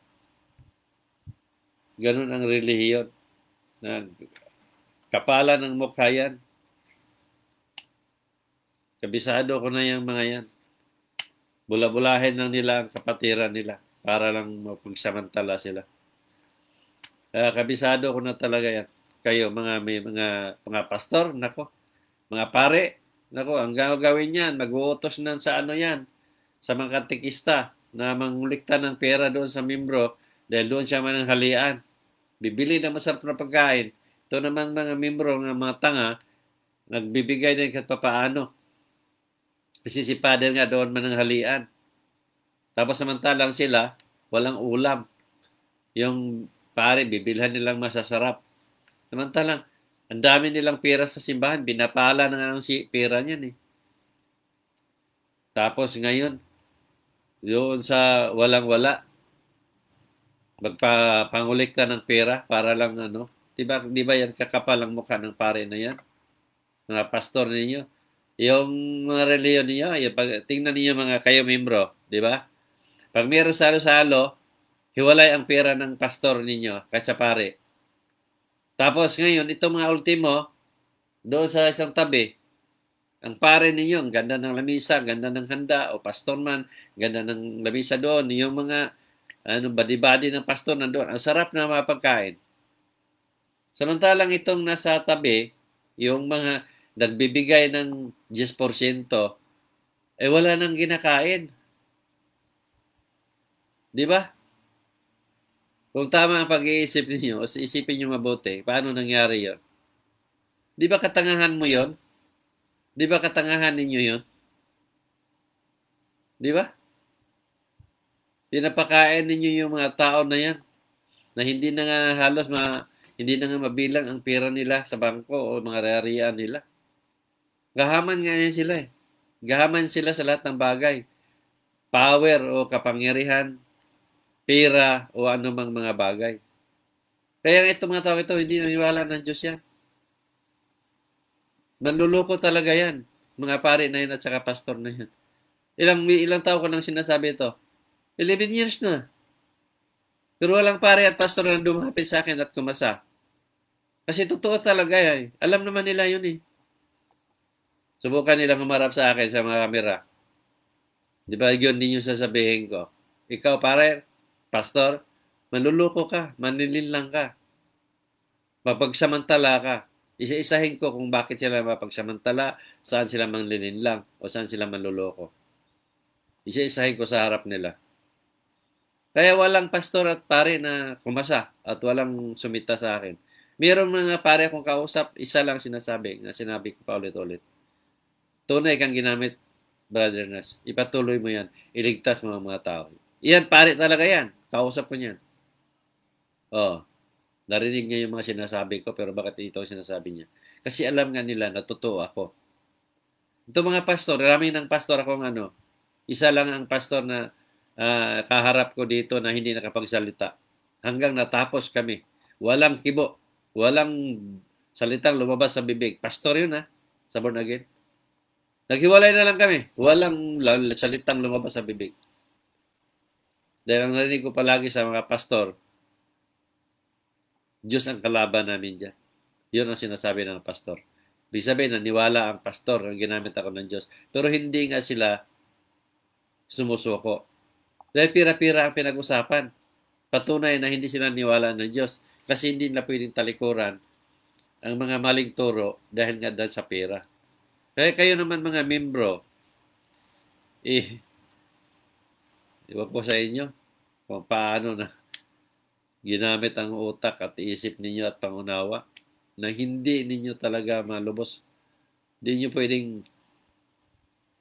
Ganun ang relihiyon. Kapalan ng mukha yan. Kabisado ko na yung mga yan. Bula-bulahin lang nila ang kapatiran nila para lang mapagsamantala sila. Kabisado ko na talaga yan. Kayo, may mga pastor, mga pare, ang gagawin yan, mag-uutos na sa yan, sa mga katikista, na mangulikta ng pera doon sa membro, dahil doon siya mananghalian. Bibili ng masarap na pagkain. Ito naman mga membro, mga tanga, nagbibigay din kahit papaano. Kasi si Father nga doon mananghalian. Tapos samantalang sila, walang ulam. Yung pare, bibilhan nilang masasarap. Samantalang, ang dami nilang pera sa simbahan, binapala na nga ang pera niyan eh. Tapos ngayon, doon sa walang-wala, magpapangulikta ng pera para lang ano. Di ba yan kakapal ang mukha ng pare na yan? Mga pastor ninyo. Yung mga reliyon ninyo, yung tingnan niyo mga kayo membro, di ba? Pag mayroon salo-salo, hiwalay ang pera ng pastor ninyo kaysa pare. Tapos ngayon, itong mga ultimo, doon sa isang tabi, ang pare ninyo, ang ganda ng lamisa, ang ganda ng handa, o pastor man, ganda ng lamisa doon, yung mga badi-badi ng pastor nandoon, ang sarap na mapagkain. Samantalang itong nasa tabi, yung mga nagbibigay ng 10%, wala nang ginakain. Di ba? Kung tama ang pag-iisip ninyo, o isipin nyo mabuti, paano nangyari yon? Di ba katangahan mo yon? Di ba katangahan ninyo yon? Di ba? Pinapakain ninyo yung mga tao na yan, na hindi na nga halos hindi na nga mabilang ang pera nila sa bangko o mga rarian nila. Gahaman nga yan sila eh. Gahaman sila sa lahat ng bagay. Power o kapangyarihan, pera o anumang mga bagay. Kaya itong mga tao ito, hindi naniwala ng Diyos yan. Manluloko talaga yan. Mga pare na yan at saka pastor na yan. Ilang tao ko nang sinasabi ito? 11 years na. Pero walang pare at pastor na dumapit sa akin at kumasa. Kasi totoo talaga yan. Alam naman nila yun eh. Subukan nilang humarap sa akin sa mga kamera. Di ba yun din yung sasabihin ko? Ikaw pare, pastor, manluloko ka, manlilinlang ka. Mapagsamantala ka. Isa-isahin ko kung bakit sila mapagsamantala, saan sila manlilinlang, o saan sila manluloko. Isa-isahin ko sa harap nila. Kaya walang pastor at pare na kumasa at walang sumita sa akin. Mayroong mga pare akong kausap, isa lang sinasabi, na sinabi ko pa ulit-ulit. Tunay kang ginamit, Brother Nas. Ipatuloy mo yan. Iligtas mo ang mga tao. Iyan, pare talaga yan. Kausap ko niyan. Oh, narinig niya yung mga sinasabi ko, pero bakit ito sinasabi niya? Kasi alam nga nila na totoo ako. Ito mga pastor, marami ng pastor akong isa lang ang pastor na kaharap ko dito na hindi nakapagsalita. Hanggang natapos kami. Walang kibo. Walang salitang lumabas sa bibig. Pastor yun sa born again. Naghiwalay na lang kami. Walang salitang lumabas sa bibig. Dahil ang narinig ko palagi sa mga pastor, Diyos ang kalaban namin dyan. Yun ang sinasabi ng pastor. Ibig sabihin, naniwala ang pastor ang ginamit ako ng Diyos. Pero hindi nga sila sumusuko. Dahil pira-pira ang pinag-usapan. Patunay na hindi sila niwala ng Diyos. Kasi hindi na pwedeng talikuran ang mga maling turo dahil nga dahil sa pera. Kaya kayo naman mga membro, iwan ko sa inyo kung paano na ginamit ang utak at isip ninyo at pangunawa na hindi ninyo talaga malubos. Hindi nyo pwedeng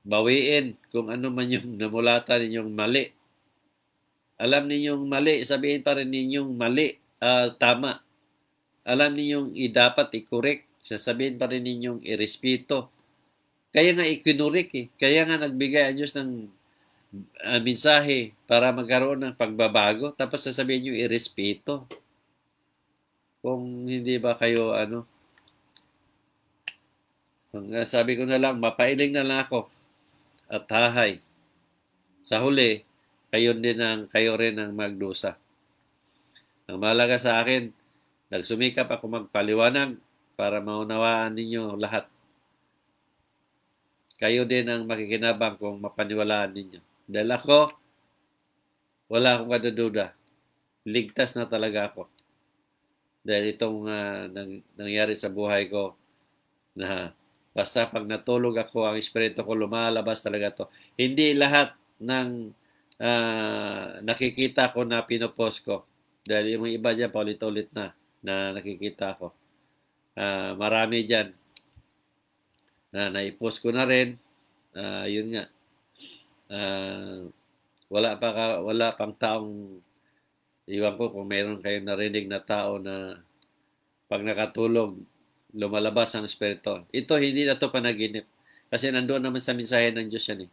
bawiin kung ano man yung namulatan ninyong mali. Alam ninyong mali, sabihin pa rin ninyong mali, tama. Alam ninyong dapat i-correct, sasabihin pa rin ninyong irespeto. Kaya nga ikinurik Kaya nga nagbigay ang Diyos ng mensahe para magkaroon ng pagbabago. Tapos sasabihin nyo irespeto. Kung hindi ba kayo sabi ko na lang, mapailing na lang ako at hahay. Sa huli, kayo rin ang magdusa. Ang mahalaga sa akin, nagsumikap ako magpaliwanag para maunawaan ninyo lahat. Kayo din ang makikinabang kung mapaniwalaan ninyo. Dahil ako, wala akong kadududa. Ligtas na talaga ako. Dahil itong nangyari sa buhay ko na basta pag natulog ako, ang espiritu ko lumalabas talaga to. Hindi lahat ng nakikita ko na pinopost ko. Dahil yung iba dyan, paulit-ulit na nakikita ko. Marami dyan na naipost ko na rin. Yun nga. Wala pang taong iwan ko kung mayroon kayong narinig na tao na pag nakatulog, lumalabas ang espiritu. Ito, hindi na to panaginip. Kasi nandoon naman sa mensahe ng Diyos yan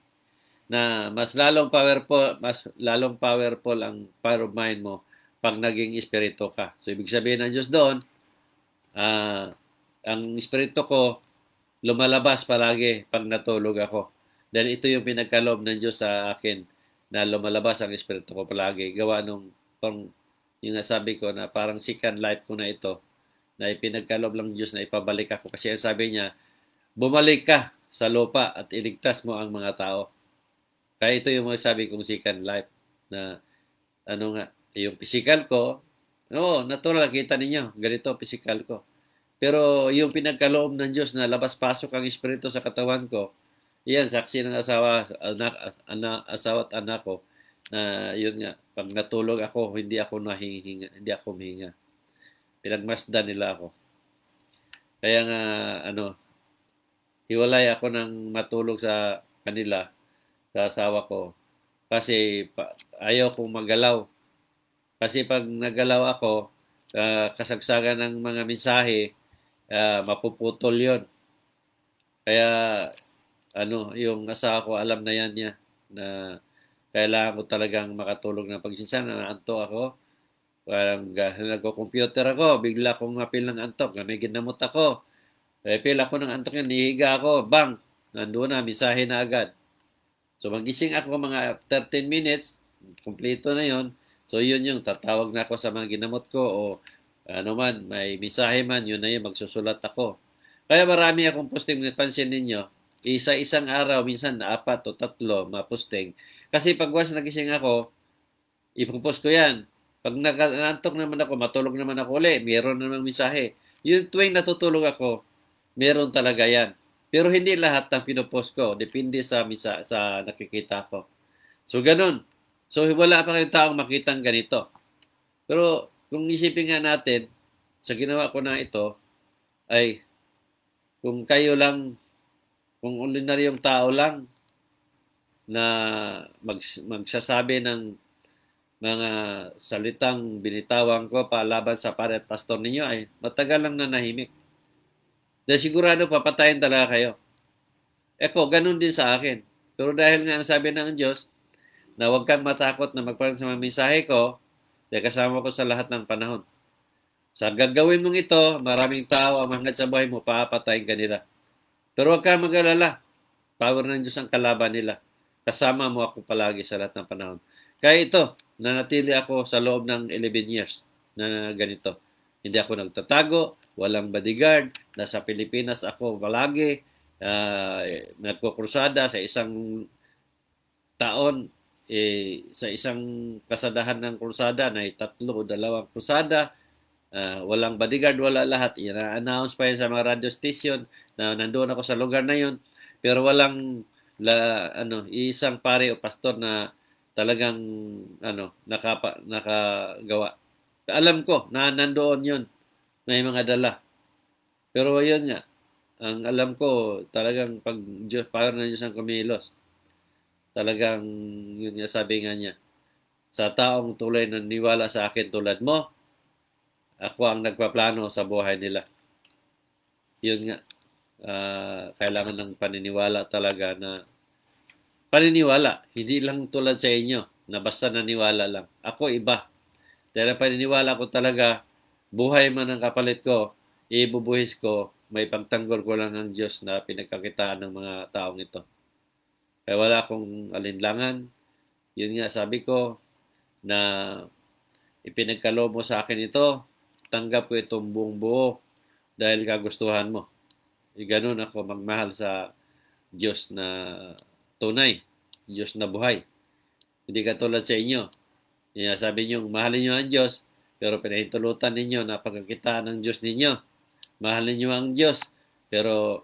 na mas lalong powerful ang power of mind mo pag naging espiritu ka. So, ibig sabihin ng Diyos doon, ang espiritu ko, lumalabas palagi pag natulog ako. Dahil ito yung pinagkaloob ng Diyos sa akin na lumalabas ang espiritu ko palagi. Gawa nung, yung nasabi ko na parang second life ko na ito, na ipinagkaloob lang ng Diyos na ipabalik ako. Kasi ang sabi niya, bumalik ka sa lupa at iligtas mo ang mga tao. Kaya ito yung sabi kong second life na ano nga, yung physical ko, natural, kita ninyo, ganito physical ko. Pero yung pinagkaloob ng Diyos na labas-pasok ang espiritu sa katawan ko, iyan, saksi ng asawa at anak ko, na yun nga, pag natulog ako, hindi ako mahinga. Pinagmasdan nila ako. Kaya nga, hiwalay ako ng matulog sa kanila, sa asawa ko. Kasi ayaw kong magalaw. Kasi pag nagalaw ako, kasagsagan ng mga mensahe, mapuputol yon. Kaya, yung asawa ko, alam na yan niya, na kailangan ko talagang makatulog ng pagsinsan. Naanto ako. Parang nagko-computer ako, bigla akong mapil ng antok. May ginamot ako. Pil ako ng antok yan, nihiga ako, bang! Nandoon na, mensahe na agad. So, magising ako mga 13 minutes, kumpleto na yon. So, yun yung tatawag na ako sa mga ginamot ko o man, may mensahe man, yun na yun, magsusulat ako. Kaya marami akong posting, pansin ninyo, isa-isang araw, minsan 4 o 3 maposting. Kasi pag once nagising ako, ipopost ko yan. Pag nantok naman ako, matulog naman ako ulit, mayroon namang mensahe. Yung tuwing natutulog ako, meron talaga yan. Pero hindi lahat ng pinopost ko. Depende sa nakikita ko. So, ganun. So, wala pa kayong taong makitang ganito. Pero, kung isipin nga natin, sa ginawa ko na ito, ay, kung kayo lang, kung ordinaryong tao lang, na magsasabi ng mga salitang binitawan ko palaban sa pare at pastor ninyo, ay matagal lang nanahimik. Dahil sigurado papatayin talaga kayo. Ganun din sa akin. Pero dahil nga ang sabi ng Diyos, na huwag kang matakot na magparang sa mga mensahe ko, dahil kasama ko sa lahat ng panahon. Sa gagawin mong ito, maraming tao ang mahangad sa buhay mo, papatayin ka nila. Pero huwag kang mag-alala. Power ng Diyos ang kalaban nila. Kasama mo ako palagi sa lahat ng panahon. Kaya ito, nanatili ako sa loob ng 11 years na ganito. Hindi ako nagtatago, walang bodyguard, nasa Pilipinas ako palagi, nagkukursada sa isang taon, sa isang kasadahan ng kursada na 3 o 2 kursada, walang bodyguard, wala lahat. Ina-announce pa yun sa mga radio station na nandoon ako sa lugar na yun, pero walang isang pare o pastor na talagang nakagawa. Alam ko na nandoon yun, may mga dala. Pero yun nga, ang alam ko talagang pag power ng Diyos ang kumilos. Talagang yun nga sabi nga niya, sa taong tulay na niwala sa akin tulad mo, ako ang nagpaplano sa buhay nila. Yun nga, kailangan ng paniniwala talaga na paniniwala, hindi lang tulad sa inyo na basta naniwala lang. Ako iba. Dahil paniniwala ko talaga, buhay man ang kapalit ko, ibubuhis ko, may pagtanggol ko lang ang Diyos na pinagkakitaan ng mga taong ito. Kaya wala akong alinlangan. Yun nga, sabi ko na ipinagkaloob mo sa akin ito, tanggap ko itong buong buo dahil kagustuhan mo. Ganun ako magmahal sa Diyos na tunay, Diyos na buhay. Hindi katulad sa inyo. Sabi niyo, mahalin niyo ang Diyos, pero pinahintulutan ninyo na pagkakitaan ng Diyos ninyo. Mahalin niyo ang Diyos, pero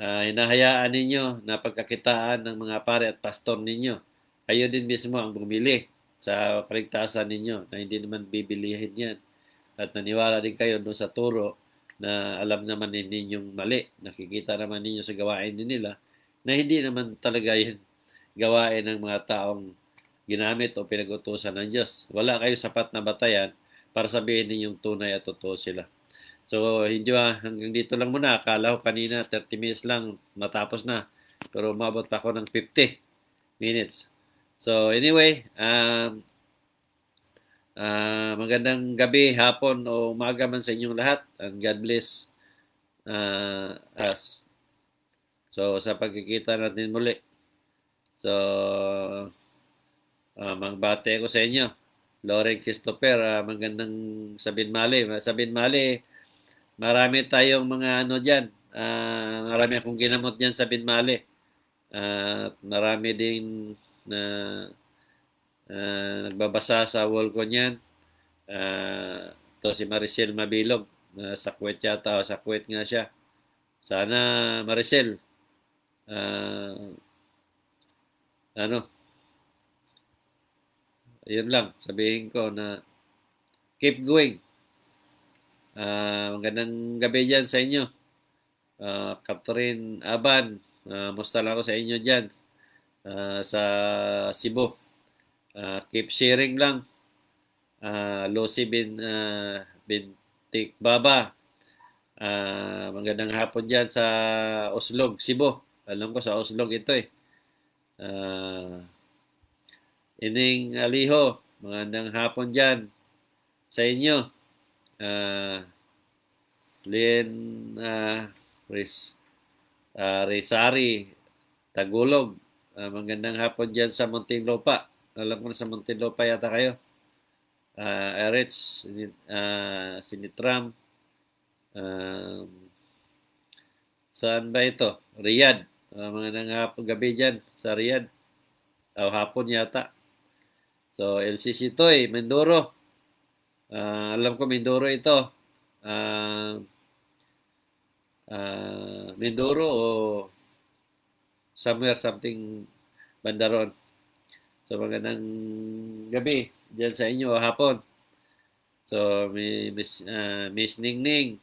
hinahayaan ninyo na pagkakitaan ng mga pare at pastor ninyo. Kayo din mismo ang bumili sa kaligtasan ninyo na hindi naman bibilihin yan. At naniwala din kayo doon sa turo na alam naman ninyong mali. Nakikita naman ninyo sa gawain din nila na hindi naman talaga yun gawain ng mga taong ginamit o pinag-utusan ng Diyos. Wala kayo sapat na batayan para sabihin ninyong tunay at totoo sila. So, hindi hanggang dito lang muna. Akala ko kanina 30 minutes lang matapos na. Pero umabot pa ako ng 50 minutes. So, anyway, Magandang gabi, hapon o umaga man sa inyong lahat. And God bless us. So, sa pagkikita natin muli. So, magbate ako sa inyo. Loren Christopher, magandang Sabin Mali. Sabin Mali, marami tayong mga ano dyan. Marami akong ginamot dyan sa Binmali. Marami din na nagbabasa sa wall ko niyan. To si Maricel Mabilog. Sa Kuwait yata. Sa Kuwait nga siya. Sana Maricel, ano, yun lang. Sabihin ko na keep going. Magandang gabi dyan sa inyo. Catherine Aban, musta lang ako sa inyo dyan sa Cebu. Keep sharing lang. Lucy Bintik Baba, magandang hapon dyan sa Oslog, Cebu. Alam ko sa Oslog ito eh. Ining Aliho, magandang hapon dyan sa inyo. Lynn Rizari, Tagulog, magandang hapon dyan sa Muntinlupa. Alam ko na sa Muntinlupa yata kayo. Erich, Sinitram, saan ba ito? Riyadh. Magandang hapon gabi dyan sa Riyadh. Hapon yata. So, LCC Toy, Mindoro. Alam ko Mindoro ito. Mindoro o somewhere something Bandaron. So, magandang gabi dyan sa inyo hapon. So, Miss Ningning.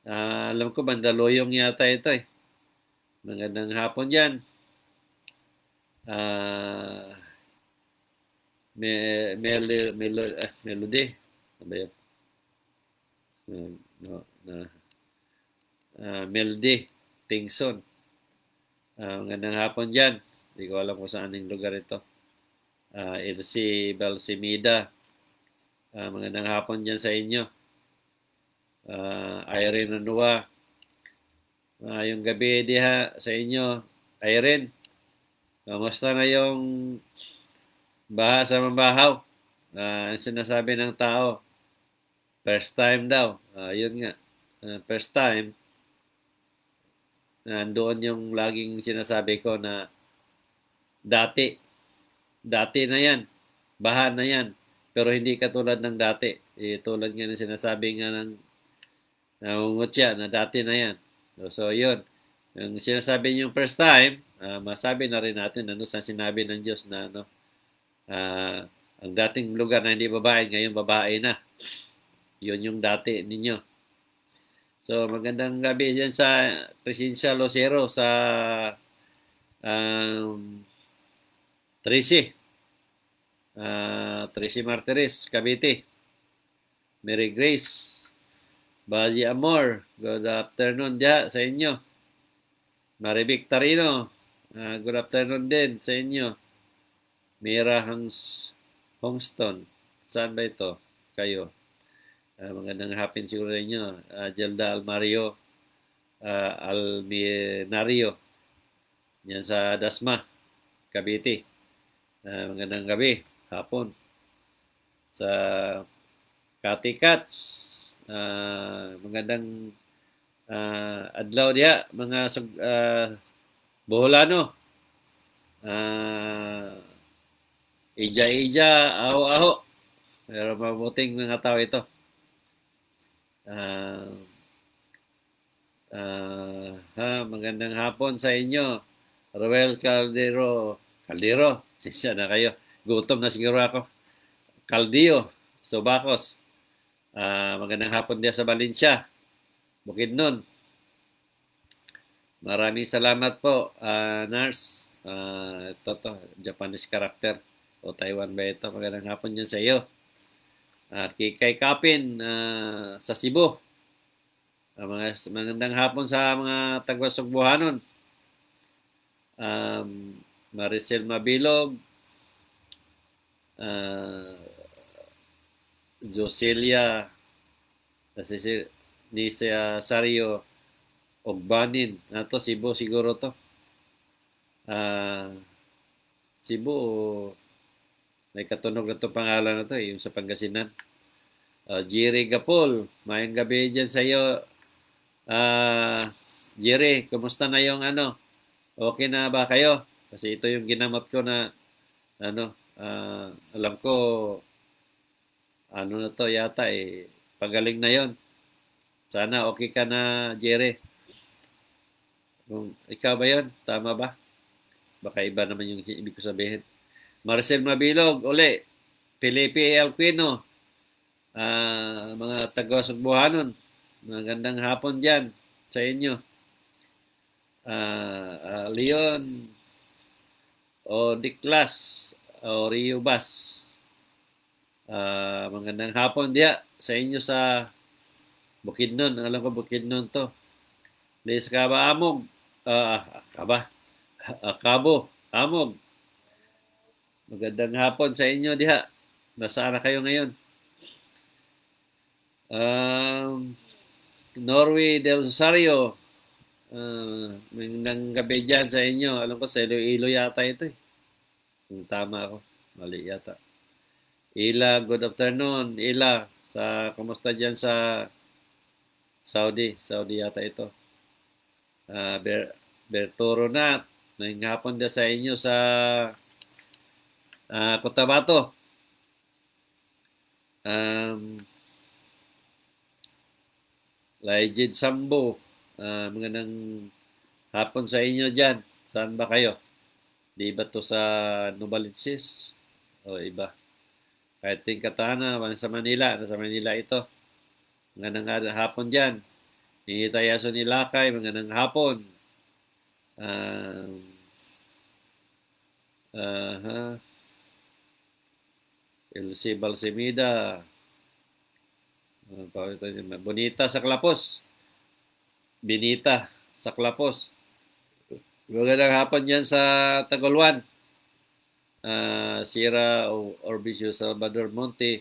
Alam ko Bandaloyong yata ito eh. Magandang hapon dyan. Melody. Ano ba yun? Melody Tingson. Magandang hapon dyan. Hindi ko alam kung saan yung lugar ito. Elsie Balsimida. Magandang hapon dyan sa inyo. Irene Anua. Yung gabi diha sa inyo. Irene, kamusta na yung baha sa Mambahaw? Ang sinasabi ng tao, first time daw. Yun nga. First time, nandoon yung laging sinasabi ko na dati na yan, baha na yan, pero hindi katulad ng dati. Tulad nga ng sinasabi nga ng nangungutya na dati na yan. So yun, yung sinasabi yung first time, masabi na rin natin ano sa sinabi ng Diyos na ano, ang dating lugar na hindi babae, ngayon babae na. Yun yung dati ninyo. So, magandang gabi dyan sa Crescencia Lucero, sa Tracy Martires, Cavite. Mary Grace, Baji Amor, good afternoon dyan sa inyo. Marivic Tarino, good afternoon din sa inyo. Mira Hongston, saan ba ito kayo? Magandang hapon siguro inyo. Jelda Almario, Alminario, yan sa Dasma, Cavite. Magandang gabi, hapon. Sa Kati Cats, magandang adlaw diha, mga Boholano. Ija, aho. Pero mabuting mga tao ito. Magandang hapon sa inyo. Roel Caldero. Sisya na kayo. Gutom na siguro ako. Caldio. Sobacos. Magandang hapon din sa Valencia. Bukidnon. Maraming salamat po, Nars. Ito, Japanese character. O Taiwan ba ito? Magandang hapon dyan sa iyo. Kay Kapin sa Cebu. Magandang hapon sa mga taga-Sugbuhanon. Maricel Mabilog. Joselia, ni Sario Ogbanin. Ato, Cebu siguro to. Cebu, may katunog na to pangalan na to, yung sa Pangasinan. Jerry Gapol, mayang gabi dyan sa iyo. Jerry, kumusta na yung ano? Okay na ba kayo? Kasi ito yung ginamot ko na ano, alam ko ano na to yata pagaling na yon. Sana okay ka na, Jerry. Kung ikaw ba yon? Tama ba? Baka iba naman yung ibig ko sabihin. Marcel Mabilog, uli. Felipe Alquino, mga taga-Sugbuhanon. Magandang hapon dyan sa inyo. Leon o Diklas o Rio Bas. Magandang hapon diya sa inyo sa Bukidnon. Alam ko Bukidnon to. Liz Kaba Amog. Kabo Amog. Magandang hapon sa inyo diha. Nasaan na kayo ngayon? Norway del Rosario. Magandang gabi dyan sa inyo. Alam ko sa Iloilo yata ito eh. Kung tama ako. Mali yata. Ila, good afternoon. Ila, kumusta dyan sa Saudi? Saudi yata ito. Bertoro Nat. Ngayong hapon din sa inyo sa Cotabato. Laijid Sambo. Magandang hapon sa inyo dyan. Saan ba kayo? Di ba to sa Novaliches? O iba? Kahit ting Katana, sa Manila. Nasa Manila ito. Magandang hapon dyan. Ningitayaso ni Lakay. Magandang hapon. Elsie Balsemida. Bonita sa Klapos. Binita sa Klapos. Magandang hapon dyan sa Tagoluan. Sierra Orbicio Salvador Monte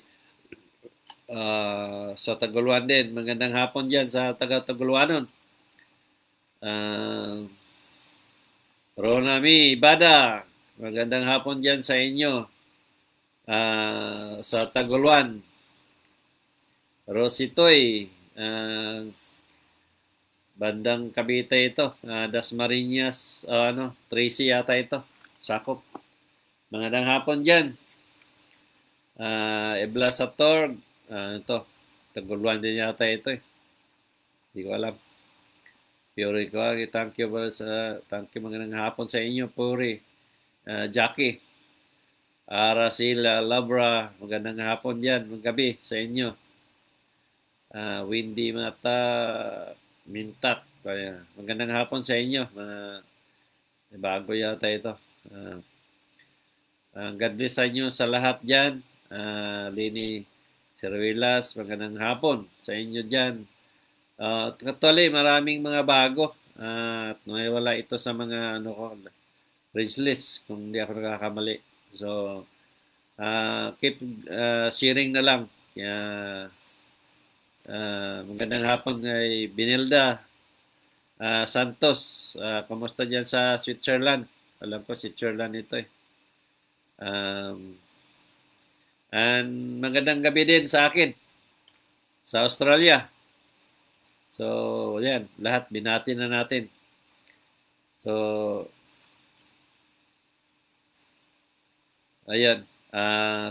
sa Tagoluan din. Magandang hapon dyan sa taga-Tagoluanon. Ronami Ibada. Magandang hapon dyan sa inyo sa Tagoluan. Rositoy bandang Cavite ito. Dasmariñas, Tracy yata ito. Sakop. Magandang hapon dyan. Ebla Sator. Ito. Taguluan din yata ito eh. Hindi ko alam. Puri ko. Thank you. Magandang hapon sa inyo, Puri. Jackie. Aracila Labra. Magandang hapon dyan. Magabi sa inyo. Windy Mata. Mintak. Magandang hapon sa inyo. Bago yata ito. God bless sa inyo sa lahat dyan. Lini Cervillas, magandang hapon sa inyo dyan. Actually, maraming mga bago. At wala ito sa mga range list kung hindi ako nakakamali. So, keep sharing na lang. Magandang hapon kay Binilda Santos. Kumusta dyan sa Switzerland? Alam ko Switzerland ito eh. And magandang gabi din sa akin sa Australia. So, yan. Lahat binati na natin. So, ayan.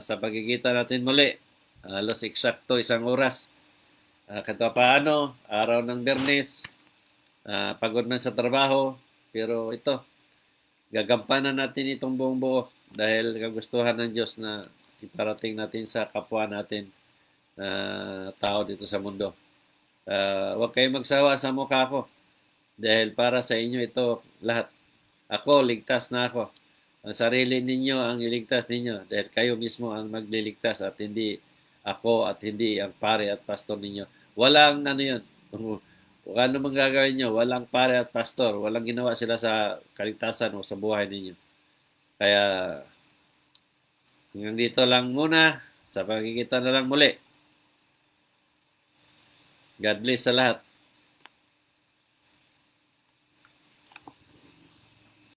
Sa pagkikita natin muli, halos eksakto 1 oras. Kahit paano, araw ng Biyernes, pagod man sa trabaho, pero ito, gagampanan natin itong buong buo dahil kagustuhan ng Diyos na iparating natin sa kapwa natin na tao dito sa mundo. Huwag kayong magsawa sa mukha ko dahil para sa inyo ito lahat. Ako, ligtas na ako. Ang sarili ninyo ang iligtas ninyo dahil kayo mismo ang magliligtas at hindi ako at hindi ang pare at pastor ninyo. Walang yun. Kung ano mang gagawin nyo, walang pare at pastor. Walang ginawa sila sa kaligtasan o sa buhay ninyo. Kaya hanggang dito lang muna. Sa pagkikita na lang muli. God bless sa lahat.